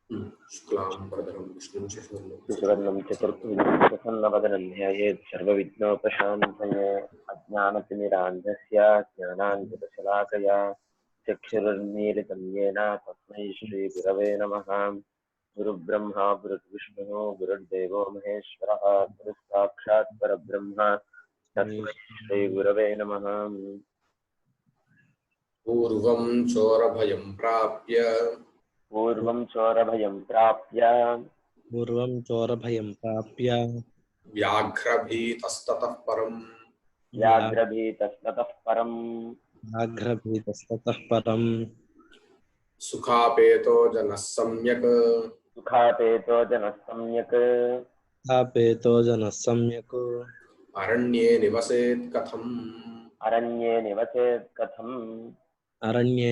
शुक्लांबरधरं विष्णुं శశివర్ణం చతుర్భుజం ప్రసన్నవదనం ధ్యాయేత్ సర్వవిఘ్నోపశాంతయే అజ్ఞానతిమిరాంధస్య జ్ఞానాంజనశలాకయా చక్షురున్मीलितं येन తస్మై శ్రీగురవే నమః గురుబ్రహ్మా గురుర్విష్ణుః గురుర్దేవో మహేశ్వరः గురుస్సాక్షాత్ పరబ్రహ్మ తస్మై శ్రీగురవే నమః पूर्वं चोरभयं प्राप्य व्याघ्रभीतस्ततः परं सुखापेतो जनः सम्यक् अरण्ये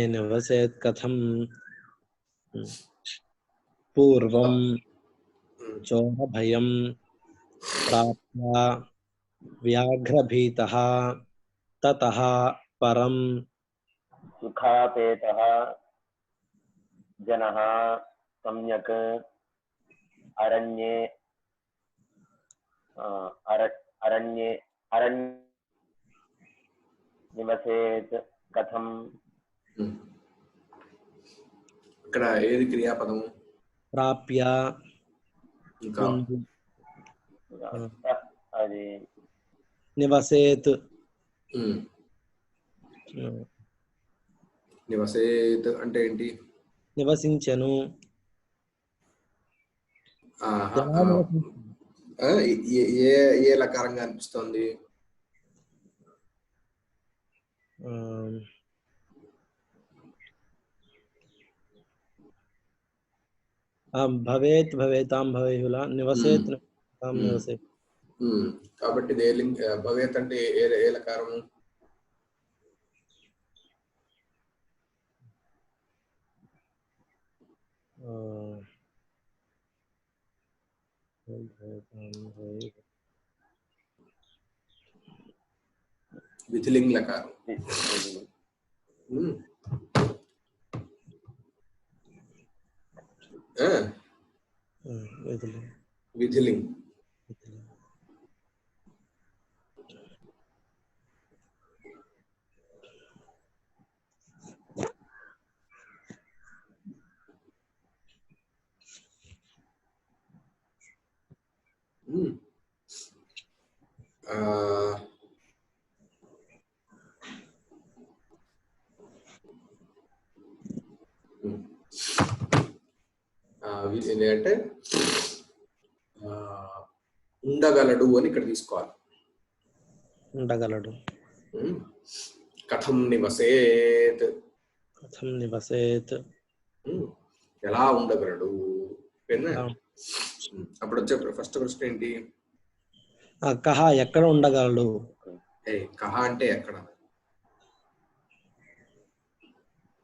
निवसेत् कथम् पूर्वं चोरभयं प्राप्य व्याघ्रभीतः ततः परं सुखापेतः जनः सम्यक् अरण्ये निवसेत् कथम् ఇక్కడ ఏది క్రియాపదము ప్రాప్య ఇంకా అది నివసేత్ నివసేత్ అంటే ఏంటి నివసించెను ఏ లకారంగా అనిపిస్తుంది భవేత్ భవేతాం భవేయులా నివసేత్ నివసేత్ కాబట్టి భవేత్ అంటే ఏ లకారము విధిలింగ్ లకారం విధిలింగ్ అంటే ఉండగలడు అని ఇక్కడ తీసుకోవాలి ఉండగలడు కథం నివసేత్ ఎలా ఉండగలడు అప్పుడు వచ్చే ఫస్ట్ ప్రశ్న ఏంటి కహ ఎక్కడ ఉండగలడు కహ అంటే ఎక్కడ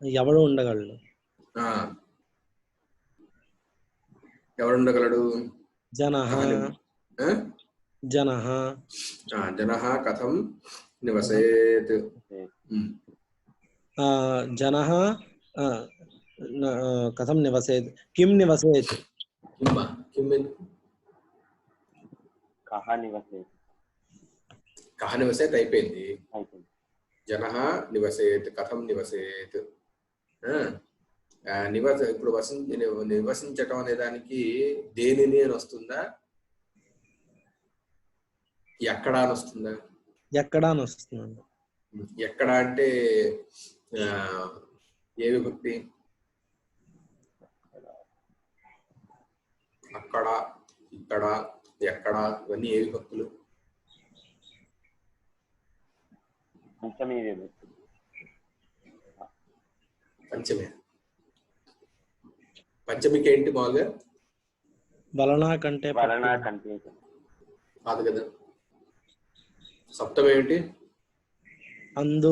ఎవడు ఉండగలడు ఎవరు ఉండగలడు జనః కథం నివసేత్ జనః కథం నివసేత్ కిం నివసేత్ కహ నివసేత్ అయిపోయింది జనః నివసేత్ కథం నివసేత్ ఇప్పుడు నివసించటం అనే దానికి దేనిని అని వస్తుందా ఎక్కడా అని వస్తుందా ఎక్కడా అని వస్తుంది ఎక్కడ అంటే ఏ విభక్తి అక్కడ ఇక్కడ ఎక్కడ ఇవన్నీ ఏ విభక్తులు పంచమికి ఏంటి మామూలుగా వలనా కంటే కాదు కదా సప్తమి ఏంటి అందు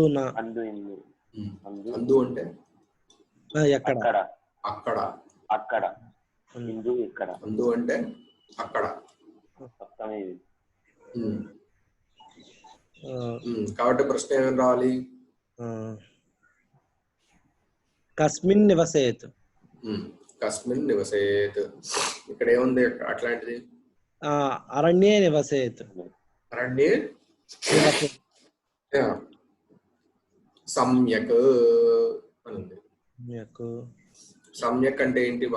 అంటే ఎక్కడ అక్కడ అందు అంటే అక్కడ కాబట్టి ప్రశ్న ఏమని రావాలి కస్మిన్ నివసేత్ కస్మిన్ నివసేత్. ఇక్కడ ఏముంది అట్లాంటిది? అరణ్యే నివసేత్. అరణ్యే సమ్యక్ అని ఉంది. సమ్యక్ అంటే ఏంటి?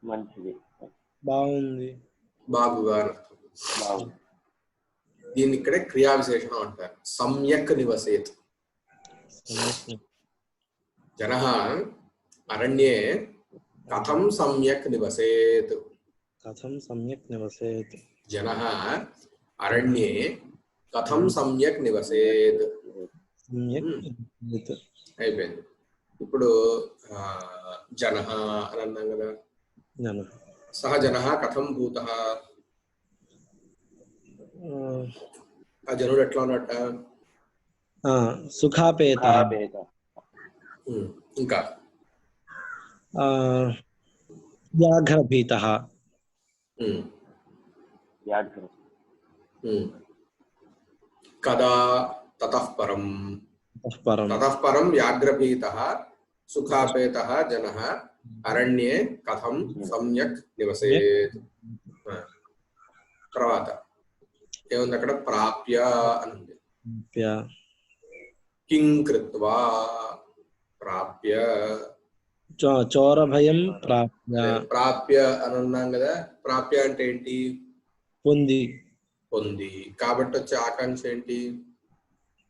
మంచిది, బాగుంది, బాగుగా అని అర్థం. దీన్ని ఇక్కడే క్రియా విశేషణం అంటారు. సమ్యక్ నివసేత్. జనః అరణ్యే కథం సమ్యక్ నివసేత్. కథం సమ్యక్ నివసేత్. జనః అరణ్యే కథం సమ్యక్ నివసేత్. అయిపోయింది. ఇప్పుడు జనః అని అన్నాం కదా. సహ జనః కథం భూతః. ఆ జనుడు ఎట్లా ఉన్నట్ట? సుఖాపేతః. ఇంకా వ్యాఘ్రభీతః. కదా తతః పరం. తతః పరం వ్యాఘ్రభీతః సుఖాపేతః జనః అరణ్యే కథం సమ్యక్ నివసేత్. తర్వాత ఏముంది అక్కడ? ప్రాప్య అని ఉంది. కిం కృత్వా. ప్రాప్య చోరభయం ప్రాప్య. ప్రాప్య అని అన్నాం కదా. ప్రాప్య అంటే ఏంటి? పొంది. పొంది. కాబట్టి వచ్చే ఆకాంక్ష ఏంటి?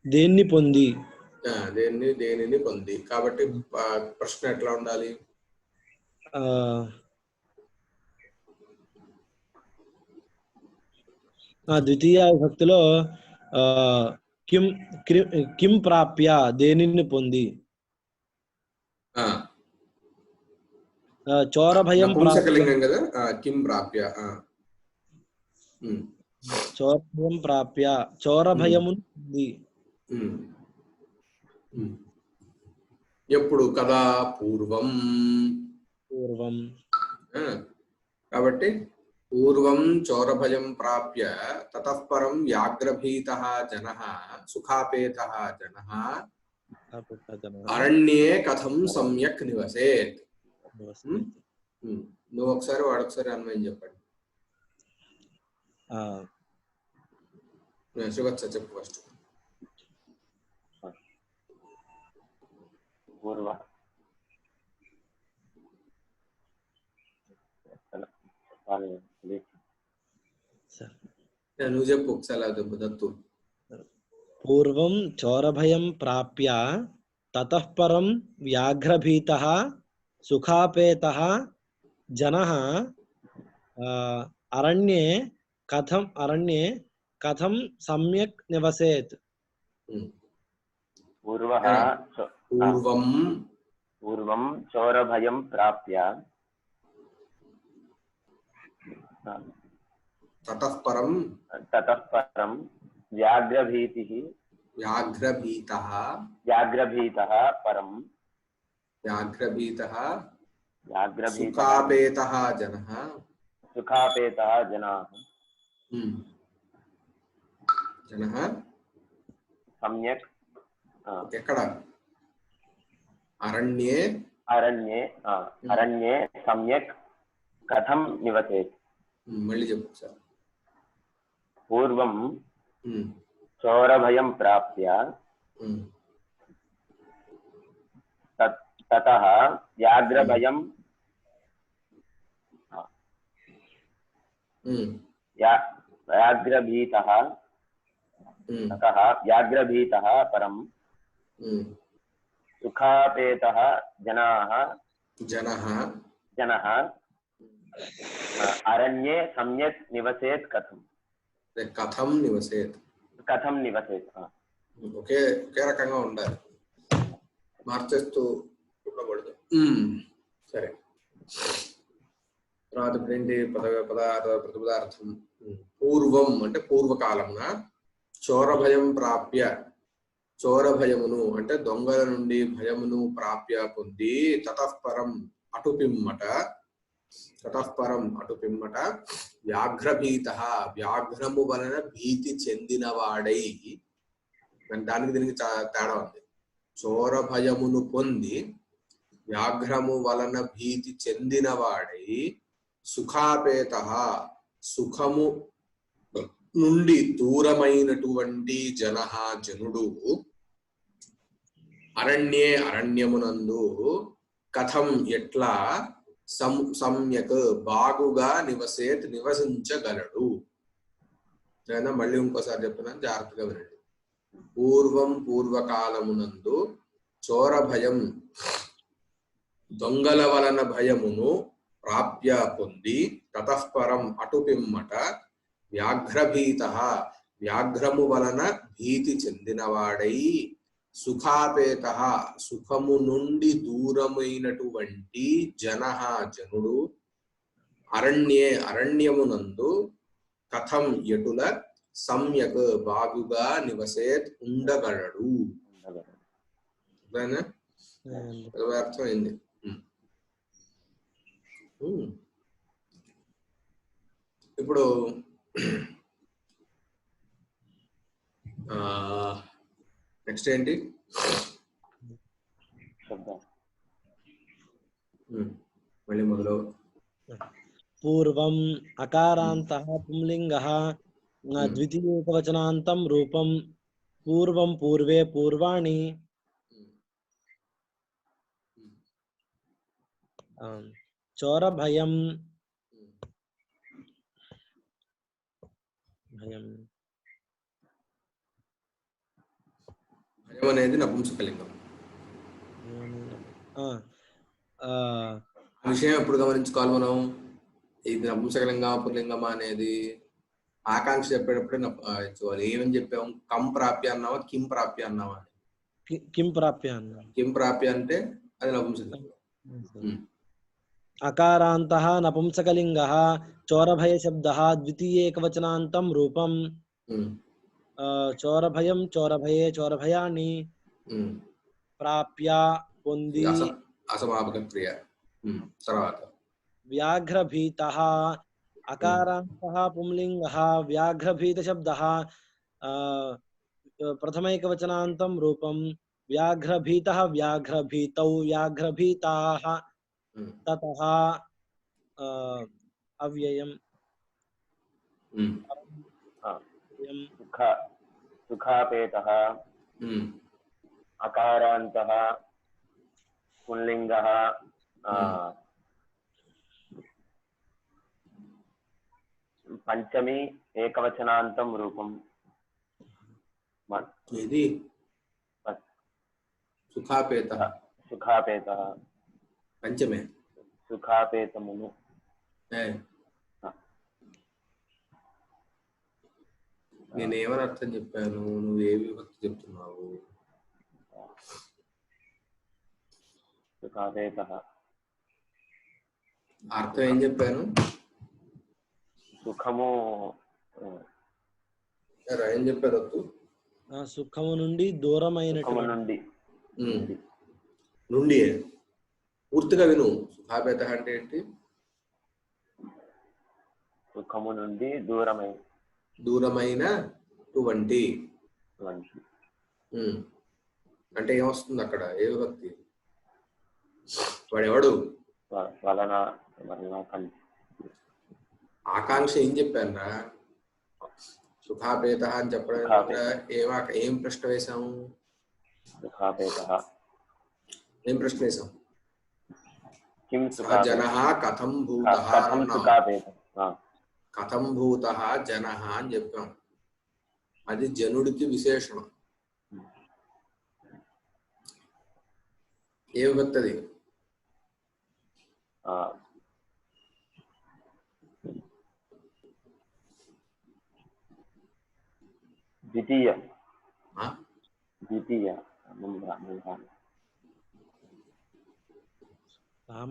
దేన్ని పొంది. దేనిని పొంది. కాబట్టి ప్రశ్న ఎట్లా ఉండాలి? ద్వితీయ విభక్తిలో కిం ప్రాప్య, దేనిని పొంది. చోరభయం నపుంసకలింగం కదా. కిం ప్రాప్య. చోరభయం ప్రాప్య, చోరభయమును పొంది. ఎప్పుడు? కదా పూర్వం. పూర్వం. కాబట్టి పూర్వం చోరభయం ప్రాప్య తతః పరం వ్యాఘ్రభీతః జనః సుఖాపేతః జనః అరణ్యే కథం సమ్యక్ నివసేత్. నువ్వు ఒకసారి వాడొకసారి అన్వయం చెప్పండి. శివత్స చెప్పు ఫస్ట్. నువ్వు చెప్పు ఒకసారి దత్తు. పూర్వం చోరభయం ప్రాప్య తతః పరం వ్యాఘ్రభీతః సుఖాపేతః జనః అరణ్యే కథం సమ్యక్ నివసేత్. పూర్వం చోరభయం ప్రాప్య తతః పరం వ్యాఘ్రభీతః పరం సుఖాపేతః జనః సమ్యక్. ఎక్కడ? అరణ్యే సమ్యక్ కథం నివసేత్. మళ్ళీ చెప్పు సార్. పూర్వం చోరభయం ప్రాప్య తతః వ్యాఘ్రభీతః పరం సుఖాపేతః జనః అరణ్యే సమ్యక్ నివసేత్. కథం నివసేత్. ఒకే రకంగా ఉండాలి, మార్చేస్తూ ఉండకూడదు. సరే, తర్వాత ఏంటి? ప్రతిపదార్థం. పూర్వం అంటే పూర్వకాలమున, చోరభయం ప్రాప్య, చోరభయమును అంటే దొంగల నుండి భయమును ప్రాప్య పొంది, తతఃపరం అటుపిమ్మట వ్యాఘ్రభీతః వ్యాఘ్రము వలన భీతి చెందినవాడై. దానికి దీనికి తేడా ఉంది. చోర భయమును పొంది వ్యాఘ్రము వలన భీతి చెందినవాడై సుఖాపేత సుఖము నుండి దూరమైనటువంటి జనుడు అరణ్యే అరణ్యమునందు కథం ఎట్లా సమ్యక్ బాగుగా నివసించగలడు. మళ్ళీ ఇంకోసారి చెప్తున్నాను, జాగ్రత్తగా వినండి. పూర్వకాలమునందు చోర భయం దొంగల వలన భయమును ప్రాప్య పొంది తతఃపరం అటుపిమ్మట వ్యాఘ్రభీత వ్యాఘ్రము వలన భీతి చెందినవాడై సుఖాపేత సుఖము నుండి దూరమైనటువంటి జనుడు అరణ్యే అరణ్యమునందు కథం ఎటుల సమ్యక్ బాగుగా ఉండగలడు. అర్థమైంది. ఇప్పుడు నెక్స్ట్ ఏంటి? మళ్ళీ మొదలు. పూర్వం అకారాంతః పుంలింగః ద్వితీయేకవచనాంతం రూపం పూర్వం పూర్వే పూర్వాణి చోర భయం భయం అనేది నపుంసకలింగం. ఆ విషయం ఎప్పుడు గమనించుకోవాలి మనం? ఇది నపుంసకలింగమా పుల్లింగమా అనేది ఆకాంక్ష చెప్పేటప్పుడే నచ్చుకోవాలి. ఏమని చెప్పాము? కం ప్రాప్య అన్నావా, కిం ప్రాప్య అన్నావా? కిం ప్రాప్య అన్నా. కిం ప్రాప్య అంటే అది నపుంసకలింగం. అకారాంతః నపుంసకలింగః చోరభయ శబ్దః ద్వితీయేకవచనాంతం రూపం చోరభయం చోరభయే చోరభయాన్ని ప్రాప్య పొంది అసమాపక క్రియ. తర్వాత వ్యాఘ్రభీతః అకారాంతః పుంలింగః వ్యాఘ్రభీత శబ్దః ప్రథమైకవచనాంతం రూపం వ్యాఘ్రభీతః వ్యాఘ్రభీతౌ వ్యాఘ్రభీతాః తతః అవ్యయం సుఖాపేతః అకారాంతః పుల్లింగః పంచమి ఏకవచనాంతం రూపం. ఇది సుఖాపేతః సుఖాపేతః పంచమే సుఖాపేతమును. నేనేమని అర్థం చెప్పాను? నువ్వు ఏ విభక్తి చెప్తున్నావు? సుఖాపేతః అర్థం ఏం చెప్పాను? సుఖము ఏం చెప్పారు? సుఖము నుండి దూరమైన నుండి పూర్తిగా విను. సుఖాపేత అంటే ఏంటి? సుఖము నుండి దూరమైనటువంటి అంటే ఏమొస్తుంది అక్కడ? ఏ విభక్తి? వాడెవడు? వలన ఆకాంక్ష ఏం చెప్పాను రా? సుఖాపేత అని చెప్పడం ఏం ప్రశ్న వేశాము? ఏం ప్రశ్న వేశాం? జనః కథం భూతః కథం భూతః జనః అని చెప్పాం. అది జనుడికి విశేషణం. ఏ విభక్తి అది? ద్వితీయ.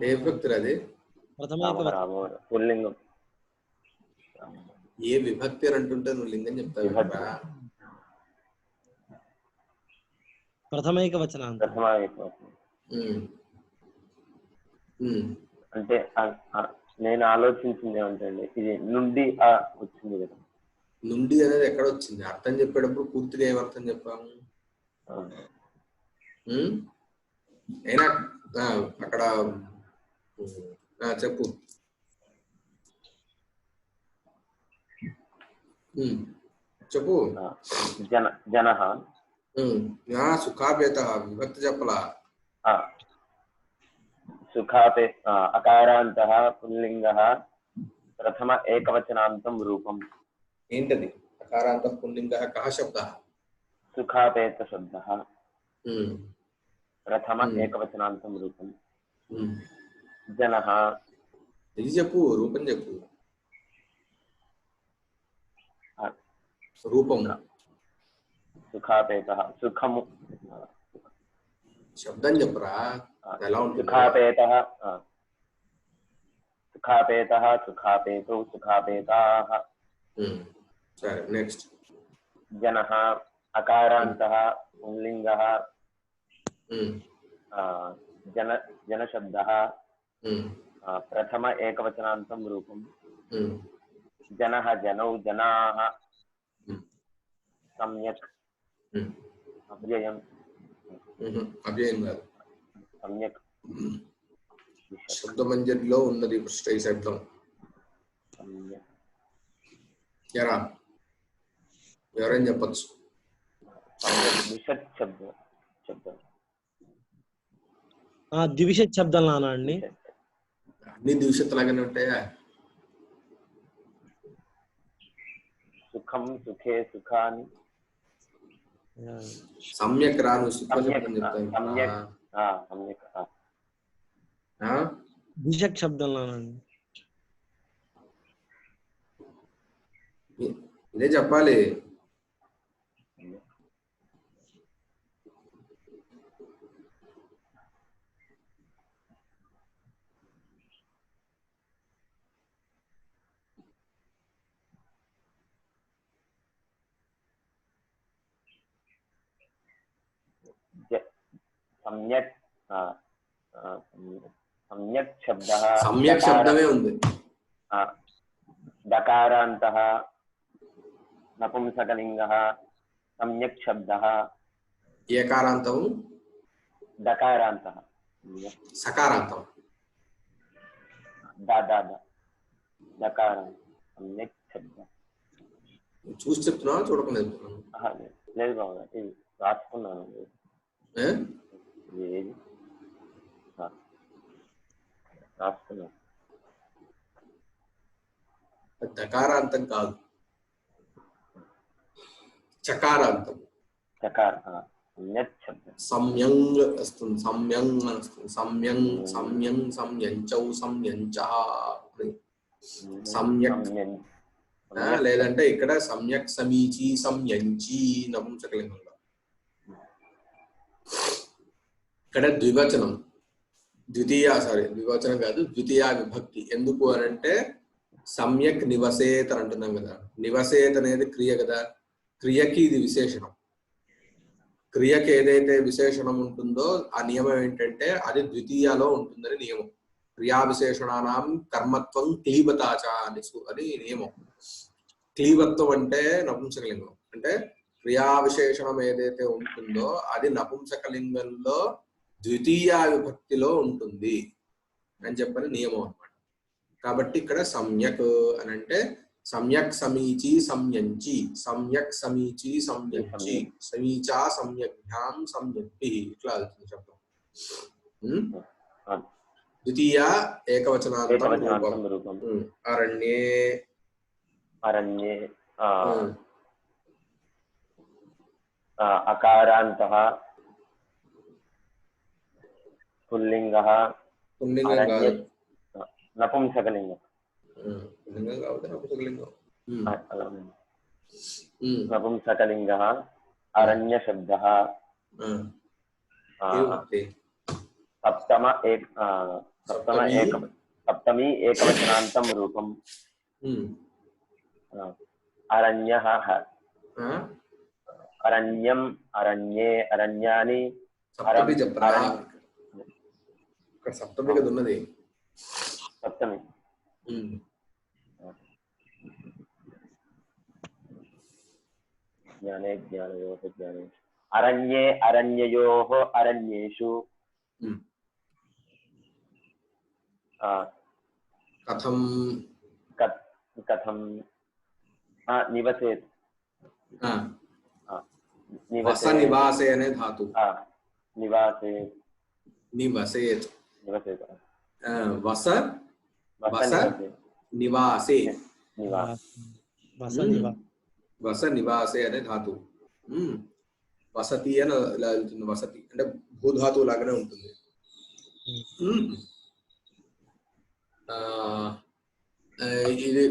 ఏ విభక్తి అది? పుల్లింగం. ఏ విభక్తి అని అంటుంటే నువ్వు లింగం చెప్తావు. ప్రథమైకవచనం. అంటే నేను ఆలోచించింది ఏమంటే ఇది నుండి వచ్చింది కదా. నుండి అనేది ఎక్కడ వచ్చింది? అర్థం చెప్పేటప్పుడు పూర్తిగా ఏమర్థం చెప్పాము? ఉమ్, అయినా అక్కడ చెప్పు. చెప్పు. జనః సుఖాపేత విభక్తి చెప్పలా. సుఖాపే అకారాంతః పుల్లింగః ప్రథమ ఏకవచనాంతం రూపం. ఏంటది? అకారాంత పుల్లింగ కః శబ్దః? సుఖాపేత శబ్దః ప్రథమ ఏకవచనాంతం రూపం. జనః ఇది చెప్పు, రూపం చెప్పు. రూపం సుఖాపేతః సుఖము. శబ్దం చెప్పురా, ఎలా ఉంటుంది? సుఖాపేతః సుఖాపేతః సుఖాపేతౌ సుఖాపేతాః. సరే, నెక్స్ట్. జనః అకారాంతః పుంలింగః జన శబ్దః ప్రథమ ఏకవచనాంతం రూపం. జనః జనౌ జనాః సమ్యక్ అవ్యయం. అవ్యయం కాదు, సమ్యక్ శబ్దమంజరిలో ఉన్నది ఈ శబ్దం. ఎరా ఎవరైనా చెప్పచ్చు. ద్విషత్ శబ్దం లానా అండి? అన్ని ద్విషత్తులాగానే ఉంటాయా? సుఖం సుఖే సుఖాని. సమ్యక్ రాను సుఖ శబ్దం చెప్తాను. ద్విషత్ శబ్దం లానండి. ఇదే చెప్పాలి. సమ్యక్ సమ్యక్ శబ్దః సమ్యక్ శబ్దమే ఉంది. దకారాంతః నపుంసకలింగః సమ్యక్ శబ్దః. ఏకారాంతం దకారాంతః సకారాంతం దకారం సమ్యక్ శబ్దం. చూసి చెప్తున్నావా చూడకుండా చెప్తున్నాను? లేదు బాబు, ఇది రాసుకున్నాను. రాసుకున్నాను. దకారాంతం కాదు, చకారాంతం. సంయంగ్ వస్తుంది, సంయంగ్ వస్తుంది. సంయంగ్ సంయం సంయంచౌ సంయంచా. సమ్యక్ లేదంటే ఇక్కడ సమ్యక్ సమీచి సంయంచి నపుంసకలింగంలో. ఇక్కడ ద్వివచనం, ద్వివచనం కాదు, ద్వితీయ విభక్తి. ఎందుకు అని అంటే సమ్యక్ నివసేత్ అని అంటున్నాం కదా. నివసేత్ అనేది క్రియ కదా, క్రియకి ఇది విశేషణం. క్రియకి ఏదైతే విశేషణం ఉంటుందో ఆ నియమం ఏంటంటే అది ద్వితీయలో ఉంటుందని నియమం. క్రియా విశేషణానాం కర్మత్వం క్లీబతాచ అని నియమం. క్లీబత్వం అంటే నపుంసకలింగం. అంటే క్రియా విశేషణం ఏదైతే ఉంటుందో అది నపుంసకలింగంలో ద్వితీయ విభక్తిలో ఉంటుంది అని చెప్పని నియమం అన్నమాట. కాబట్టి ఇక్కడ సమ్యక్ అని అంటే సమ్యక్ సమీచి సంయంచి, సమ్యక్ సమీచి సంయంచి, సమీచా సమ్యక్భ్యాం సంయక్తి, ఇట్లా అవుతుంది శబ్దం. ద్వితీయ ఏకవచనాంతం రూపం. అరణ్యే అరణ్యే అకారాంతః పుల్లింగః. పుల్లింగం కాదు, నపుంసకలింగం. పుల్లింగం కాదు, నపుంసకలింగం. నపుంసకలింగః అరణ్య శబ్దః. సప్తమి ఏకవచనాంతం రూపం. అరణ్యః అరణ్యం అరణ్యే అరణ్యాని. సప్తమి చెప్పరా? ఇక్కడ సప్తమి కదా ఉన్నది. సప్తమి జ్ఞానే జ్ఞానయోగ జ్ఞానే అరణ్యే అరణ్యయోః అరణ్యేషు కథం కథం నివసేత్ వస నివాసే అనే ధాతు నివాసేత్ నివసేత్ నివసేత్ వస వస నివాసే వస నివాసే అనే ధాతు వసతి అని ఇలా వెళ్తుంది. వసతి అంటే భూధాతువు లాగానే ఉంటుంది. ఇది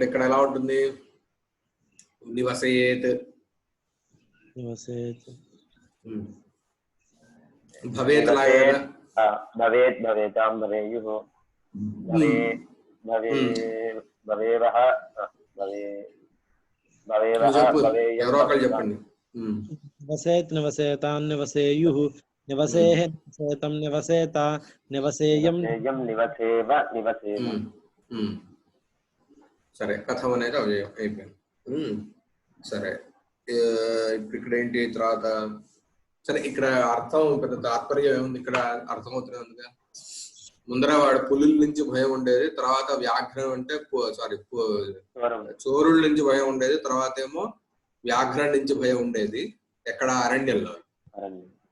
ఇక్కడ ఎలా ఉంటుంది? నివసేత్ భవేత్ లాగా భవేత్ భవేతాం భవేయుః భవేవః ఎవరో ఒకళ్ళు చెప్పండి. నివసేత్ నివసేతాం నివసేయుః నివసేః నివసేతం నివసేత నివసేయం నివసేవ నివసేమ. సరే, కథం అనేది అయిపోయింది. సరే, ఇప్పుడు ఇక్కడ ఏంటి తర్వాత? సరే, ఇక్కడ అర్థం పెద్ద తాత్పర్యం ఏముంది? ఇక్కడ అర్థమవుతూనే ఉందిగా. ముందర వాడు పులుల నుంచి భయం ఉండేది, తర్వాత వ్యాఘ్రం అంటే చోరుల నుంచి భయం ఉండేది, తర్వాత ఏమో వ్యాఘ్రం నుంచి భయం ఉండేది. ఎక్కడ? అరణ్యంలో.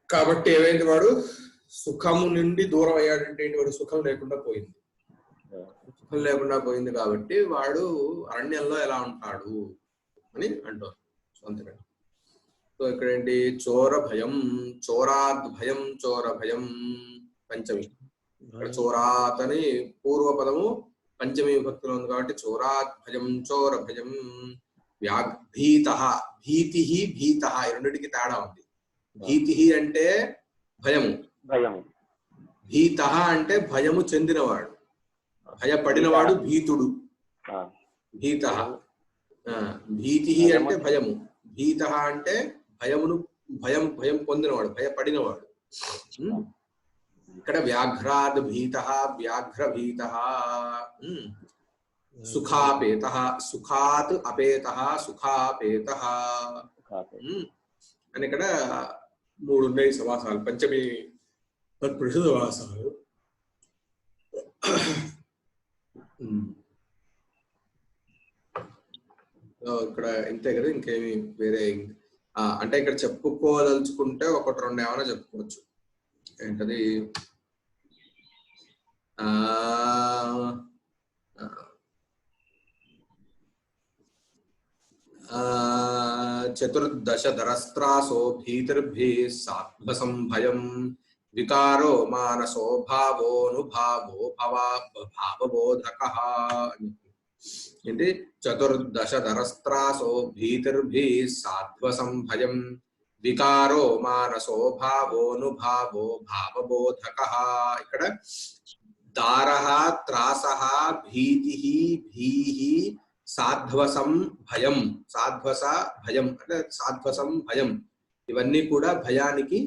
కాబట్టి ఏమైంది? వాడు సుఖము నుండి దూరం అయ్యాడంటే వాడు సుఖం లేకుండా పోయింది. సుఖం లేకుండా పోయింది కాబట్టి వాడు అరణ్యంలో ఎలా ఉంటాడు అని అంటారు. అంతేనండి. సో ఇక్కడ ఏంటి? చోర భయం, చోరాద్ భయం, చోర భయం పంచమి. ఇక్కడ చోరాత్ అని పూర్వ పదము పంచమి విభక్తిలో ఉంది కాబట్టి చోరాత్ భయం, చోర భయం. భీత, భీతి, భీత ఈ రెండింటికి తేడా ఉంది. భీతి అంటే భయము, భీత అంటే భయము చెందినవాడు, భయపడినవాడు భీతుడు. భీత, భీతి అంటే భయము, భీత అంటే భయమును భయం పొందినవాడు, భయపడినవాడు. ఇక్కడ వ్యాఘ్రాద్ భీత, వ్యాఘ్ర భీత. సుఖాపేత, సుఖాత్ అపేత, సుఖాపేత అని ఇక్కడ 3 ఉన్నాయి సమాసాలు, పంచమి తత్పురుష సమాసాలు. ఇక్కడ ఇంతే కదా, ఇంకేమి వేరే అంటే ఇక్కడ చెప్పుకోదలుచుకుంటే 1-2 ఏమైనా చెప్పుకోవచ్చు. ఏంటది? చతుర్దశధరస్త్రాసో భీతిర్భిః సాధ్వసం భయం వికారో మానసో భావోనుభావో భావబోధకః. ఏంటి? చతుర్దశధరస్త్రాసో భీతిర్భిః సాధ్వసం భయం వికారో మానసో భావోనుభావో భావబోధకః. ఇక్కడ దారః, త్రాసః, భీతిః, భీః, సాధ్వసం భయం. సాధ్వస భయం అంటే సాధ్వసం భయం, ఇవన్నీ కూడా భయానికి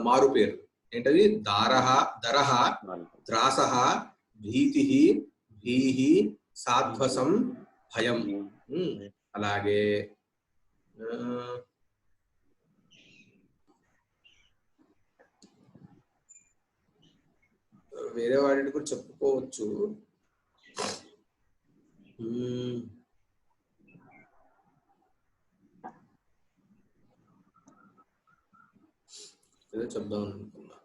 మారు పేరు. ఏంటది? దారః, దరః, త్రాసః, భీతిః, భీః, సాధ్వసం భయం. అలాగే వేరే వాటి కూడా చెప్పుకోవచ్చు. ఏదో చెప్దాం అనుకున్నా.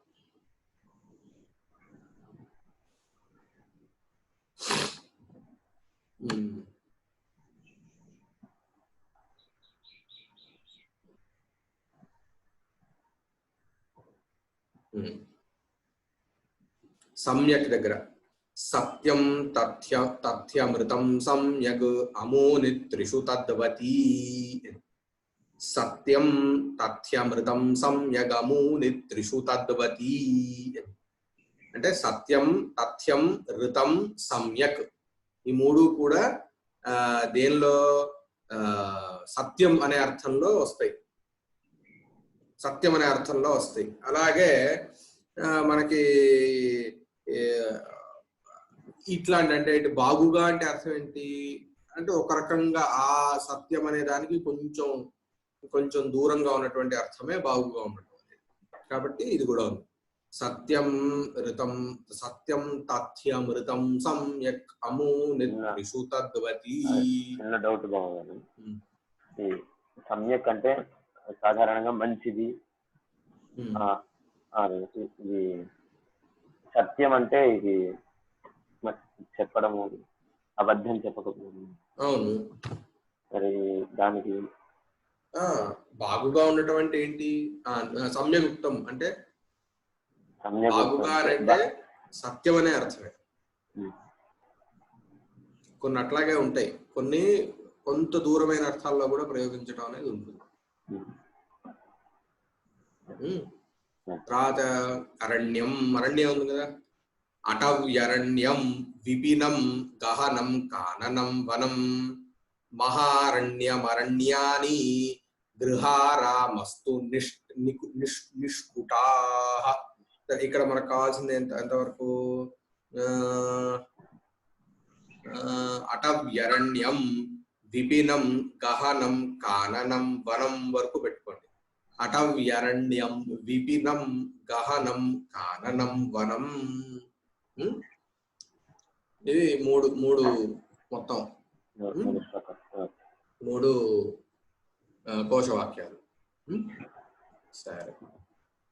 సమ్యక్ దగ్గర సత్యం తథ్యమృతం సమ్యగ్ అమూని త్రిషు తద్వతీ. సత్యం తథ్యమృతం సమ్యగ్ అమూని త్రిషు తద్వతీ అంటే సత్యం, తథ్యం, ఋతం, సమ్యక్ ఈ 3 కూడా దేనిలో? సత్యం అనే అర్థంలో వస్తాయి. సత్యం అనే అర్థంలో వస్తాయి. అలాగే మనకి ఇట్లాంటి అంటే ఇటు బాగుగా అంటే అర్థం ఏంటి అంటే ఒక రకంగా ఆ సత్యం అనే దానికి కొంచెం కొంచెం దూరంగా ఉన్నటువంటి అర్థమే బాగుగా ఉన్నటువంటి. కాబట్టి ఇది కూడా ఉంది. సత్యం ఋతం సత్యం తథ్యం ఋతం సమ్యక్ అమూనిషు తద్వతి. చిన్న డౌట్ బాగుంది. ఈ సమ్యక్ అంటే సాధారణంగా మంచిది, ఇది సత్యం అంటే ఇది చెప్పడము, అబద్ధం చెప్పకపోవడం. అవును. మరి దానికి బాగుగా ఉండటం అంటే ఏంటి? సమ్యగుప్తం అంటే బాగుగా అంటే సత్యం అనే అర్థమే. కొన్ని అట్లాగే ఉంటాయి, కొన్ని కొంత దూరమైన అర్థాల్లో కూడా ప్రయోగించడం అనేది ఉంటుంది. తర్వాత అరణ్యం, అరణ్యం ఉంది కదా. అటవ్యరణ్యం విపినం గహనం కాననం వనం మహారణ్యమరణ్యాని గృహారామస్తు నిష్కుటా. ఇక్కడ మనకు కావాల్సింది ఎంతవరకు? అటవ్యరణ్యం విపినం గహనం కాననం వనం వరకు పెట్టుకోండి. అటవ్యరణ్యం విపినం గహనం కాననం వనం. ఇది మూడు మొత్తం 3 కోశవాక్యాలు. సరే,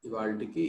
ఇవాళకి